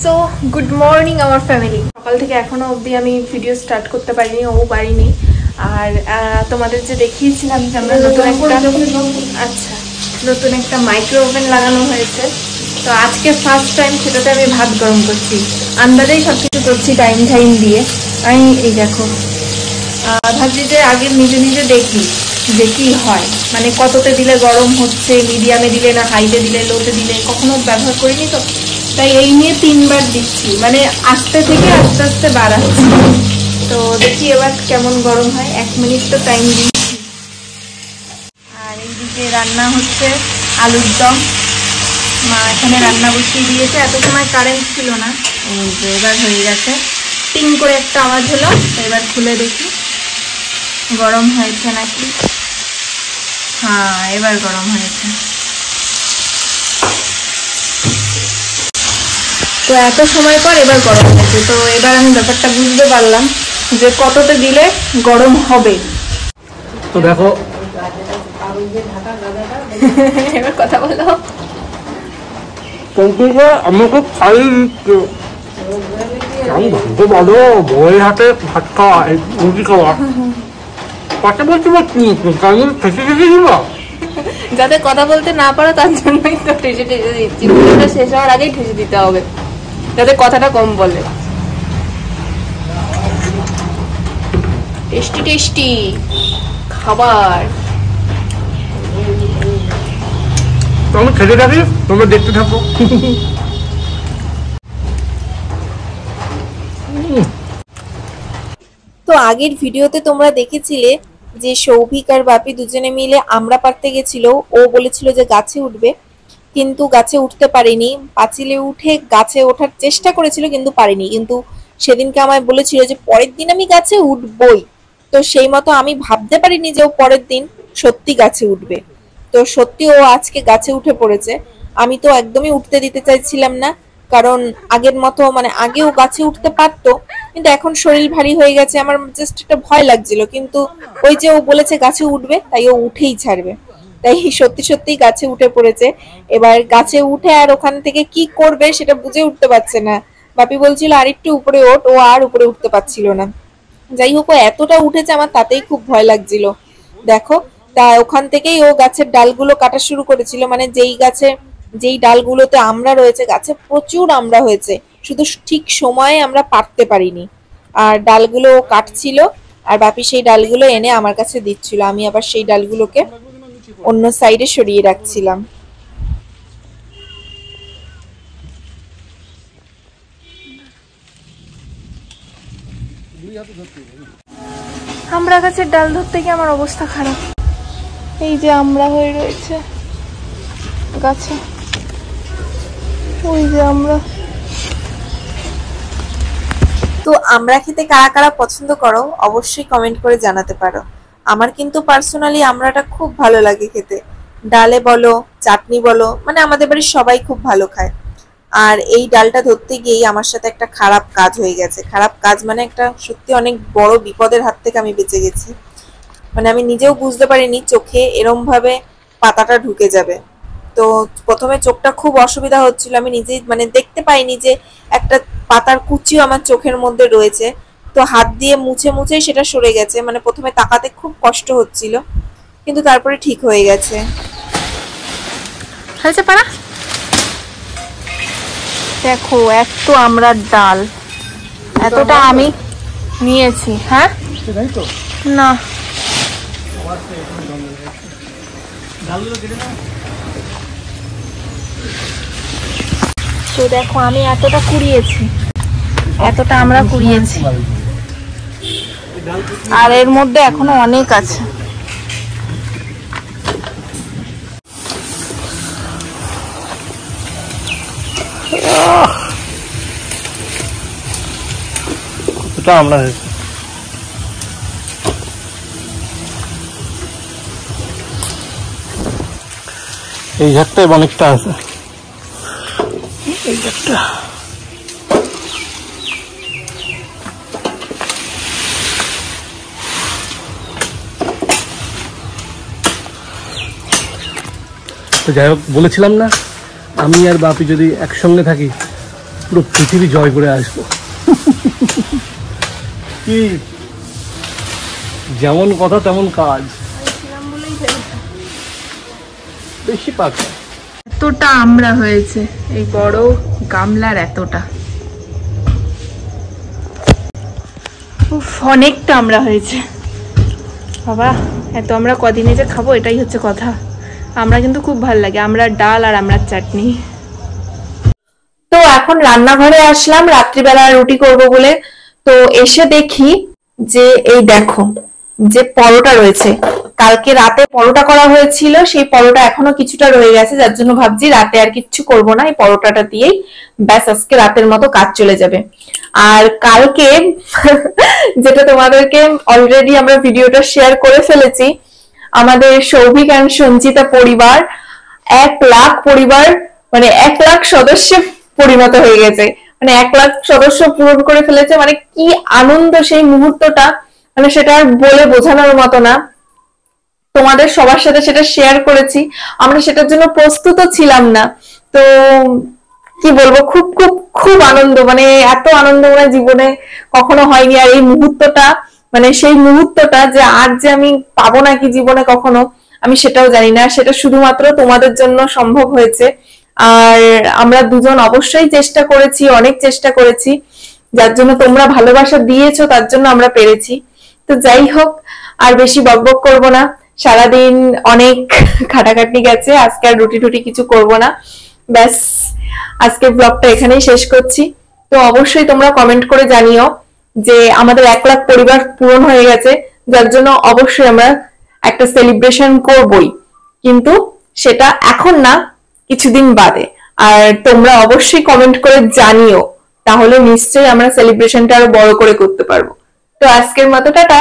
So good morning our family. সকাল থেকে এখনো অবধি আমি ভিডিও স্টার্ট করতে পারিনি, ও পারিনি। আর তোমাদের যে দেখিয়েছিলাম যে আমরা নতুন একটা মাইক্রো ওভেন লাগানো হয়েছে, তো আজকে ফার্স্ট টাইম সেটাতে আমি ভাত গরম করছি। আন্দাজেই সব কিছু করছি টাইম দিয়ে। আমি এই দেখো ভাবছি যে আগে নিজে নিজে দেখি যে কি হয়, মানে কততে দিলে গরম হচ্ছে, মিডিয়ামে দিলে না হাইতে দিলে, লোতে দিলে, কখনো ব্যবহার করিনি তো, তাই এই নিয়ে 3 বার দিচ্ছি, মানে আস্তে থেকে আস্তে আস্তে বাড়াচ্ছি। তো দেখি এবার কেমন গরম হয়। 1 মিনিট তো টাইম দিচ্ছি। আর এইদিকে রান্না হচ্ছে আলুর দম। মা এখানে রান্না বসিয়ে দিয়েছে। এত সময় কারেন্ট ছিল না, এই যে এবার হয়ে গেছে। টিং করে একটা আওয়াজ হলো, এবার খুলে দেখি গরম হয়েছে নাকি। হ্যাঁ, এবার গরম হয়েছে। তো এত সময় পর এবার গরম হয়েছে। তো এবার আমি ব্যাপারটা বুঝতে পারলাম যে কততে দিলে গরম হবে। তো দেখো এবার কথা বলো। আমাকে খাই বলো, বইয়ের হাতে ভাত খাওয়া, রুটি খাওয়া, কথা বলতে পারছি যাতে কথা বলতে না পারো তার জন্যই তো ঠেসে দিচ্ছি। ভিডিওটা শেষ হওয়ার আগেই ঠেসে দিতে হবে যাতে কথাটা কম বলে। টেস্টি টেস্টি খাবার। আমি খেতে থাকি, তোমরা দেখতে থাকো। তো আগের ভিডিওতে তোমরা দেখেছিলে যে সৌভিক আর বাপি দুজনে মিলে আমরা পারতে গেছিল। ও বলেছিল যে গাছে উঠবে, কিন্তু গাছে উঠতে পারেনি। পাঁচিলে উঠে গাছে ওঠার চেষ্টা করেছিল কিন্তু পারেনি। কিন্তু সেদিনকে আমায় বলেছিল যে পরের দিন আমি গাছে উঠবই। তো সেই মতো আমি ভাবতে পারিনি যে ও পরের দিন সত্যি গাছে উঠবে। তো সত্যি ও আজকে গাছে উঠে পড়েছে। আমি তো একদমই উঠতে দিতে চাইছিলাম না, কারণ আগের মতো মানে আগেও গাছে উঠতে পারতো, কিন্তু এখন শরীর ভারী হয়ে গেছে। আমার জাস্ট একটা ভয় লাগছিল, কিন্তু ওই যে ও বলেছে গাছে উঠবে, তাই ও উঠেই ছাড়বে। তাই সত্যি সত্যি গাছে উঠে পড়েছে। এবার গাছে উঠে আর ওখান থেকে কি করবে সেটা বুঝে উঠতে পারছে না। বাপি বলছিল আর একটু উপরে ওঠ, ও আর উপরে উঠতে পারছিল না। যাই হোক, ও এতটা উঠেছে আমার তাতেই খুব ভয় লাগছিল। দেখো, তা ওখান থেকেই ও গাছের ডালগুলো কাটা শুরু করেছিল। মানে যেই ডালগুলোতে আমড়া রয়েছে, গাছে প্রচুর আমড়া হয়েছে, শুধু ঠিক সময়ে আমরা পারতে পারিনি। আর ডালগুলো ও কাটছিল, আর বাপি সেই ডালগুলো এনে আমার কাছে দিচ্ছিল। আমি আবার সেই ডালগুলোকে অন্য সাইডে সরিয়ে রাখছিলাম। আমড়া গাছের ডাল ধরতে গিয়ে আমার অবস্থা খারাপ। এই যে আমড়া হয়ে রয়েছে গাছে, ওই যে আমড়া। তো আমড়া খেতে কারা কারা পছন্দ করো অবশ্যই কমেন্ট করে জানাতে পারো। আমার কিন্তু পার্সোনালি আমড়াটা খুব ভালো লাগে খেতে। ডালে বলো, চাটনি বলো, মানে আমাদের বাড়ির সবাই খুব ভালো খায়। আর এই ডালটা ধরতে গিয়েই আমার সাথে একটা খারাপ কাজ হয়ে গেছে। খারাপ কাজ মানে একটা সত্যি অনেক বড় বিপদের হাত থেকে আমি বেঁচে গেছি। মানে আমি নিজেও বুঝতে পারিনি চোখে এরম ভাবে পাতাটা ঢুকে যাবে। তো প্রথমে চোখটা খুব অসুবিধা হচ্ছিল, আমি নিজেই মানে দেখতে পাইনি যে একটা পাতার কুচিও আমার চোখের মধ্যে রয়েছে। তো হাত দিয়ে মুছে মুছেই সেটা সরে গেছে। মানে প্রথমে তাকাতে খুব কষ্ট হচ্ছিল, কিন্তু তারপরে ঠিক হয়ে গেছে। হয়েছে পারা। দেখো এত আমড়ার ডাল, এতটা আমি নিয়েছি। হ্যাঁ না, তো দেখো আমি এতটা কুড়িয়েছি, এতটা আমরা কুড়িয়েছি, আর এর মধ্যে এখনো অনেক আছে। আমরা এই ঝাড়টায় অনেকটা আছে। এই ঝাড়টা তো যাই হোক, বলেছিলাম না আমি আর বাপি যদি একসঙ্গে থাকি পুরো পৃথিবী জয় করে আসবো। কি যেমন কথা তেমন কাজ, বেশি পাকা। এতটা আমরা হয়েছে এই বড় গামলার, এতটা, উফ, অনেকটা আমরা হয়েছে বাবা। এত আমরা কদিনে যে খাবো এটাই হচ্ছে কথা। আমরা কিন্তু খুব ভালো লাগে, আমরা ডাল আর আমরা চাটনি। তো এখন রান্নাঘরে আসলাম রাত্রিবেলা রুটি করব বলে। তো এসে দেখি যে এই দেখো যে পরোটা রয়েছে, কালকে রাতে পরোটা করা হয়েছিল, সেই পরোটা এখনো কিছুটা রয়ে গেছে, যার জন্য ভাবছি রাতে আর কিচ্ছু করব না, এই পরোটাটা দিয়েই ব্যাস আজকে রাতের মতো কাজ চলে যাবে। আর কালকে যেটা তোমাদেরকে অলরেডি আমরা ভিডিওটা শেয়ার করে ফেলেছি, আমাদের সৌভিক অ্যান্ড সঞ্চিতা পরিবার 1 লাখ পরিবার, মানে 1 লাখ সদস্যে পরিণত হয়ে গেছে, মানে 1 লাখ সদস্য পূরণ করে ফেলেছে। মানে কি আনন্দ সেই মুহূর্তটা, মানে সেটা আর বলে বোঝানোর মতো না। তোমাদের সবার সাথে সেটা শেয়ার করেছি, আমরা সেটার জন্য প্রস্তুত ছিলাম না। তো কি বলবো, খুব খুব খুব আনন্দ, মানে এত আনন্দ মনে জীবনে কখনো হয়নি। আর এই মুহূর্তটা, মানে সেই মুহূর্তটা যে আর যে আমি পাবো নাকি জীবনে কখনো, আমি সেটাও জানি না। সেটা শুধুমাত্র তোমাদের জন্য সম্ভব হয়েছে। আর আমরা দুজন অবশ্যই চেষ্টা করেছি, অনেক চেষ্টা করেছি, যার জন্য তোমরা ভালোবাসা দিয়েছো, তার জন্য আমরা পেরেছি। তো যাই হোক, আর বেশি বকবক করব না, সারাদিন অনেক খাটাখাটনি গেছে, আজকে আর রুটি টুটি কিছু করব না, ব্যাস আজকের ব্লগটা এখানেই শেষ করছি। তো অবশ্যই তোমরা কমেন্ট করে জানিও যে আমাদের 1 লাখ পরিবার পূরণ হয়ে গেছে, যার জন্য অবশ্যই আমরা একটা সেলিব্রেশন করবই, কিন্তু সেটা এখন না, কিছুদিন বাদে। আর তোমরা অবশ্যই কমেন্ট করে জানিও, তাহলে নিশ্চয়ই আমরা সেলিব্রেশনটা আরো বড় করে করতে পারবো। তো আজকের মতো টাটা।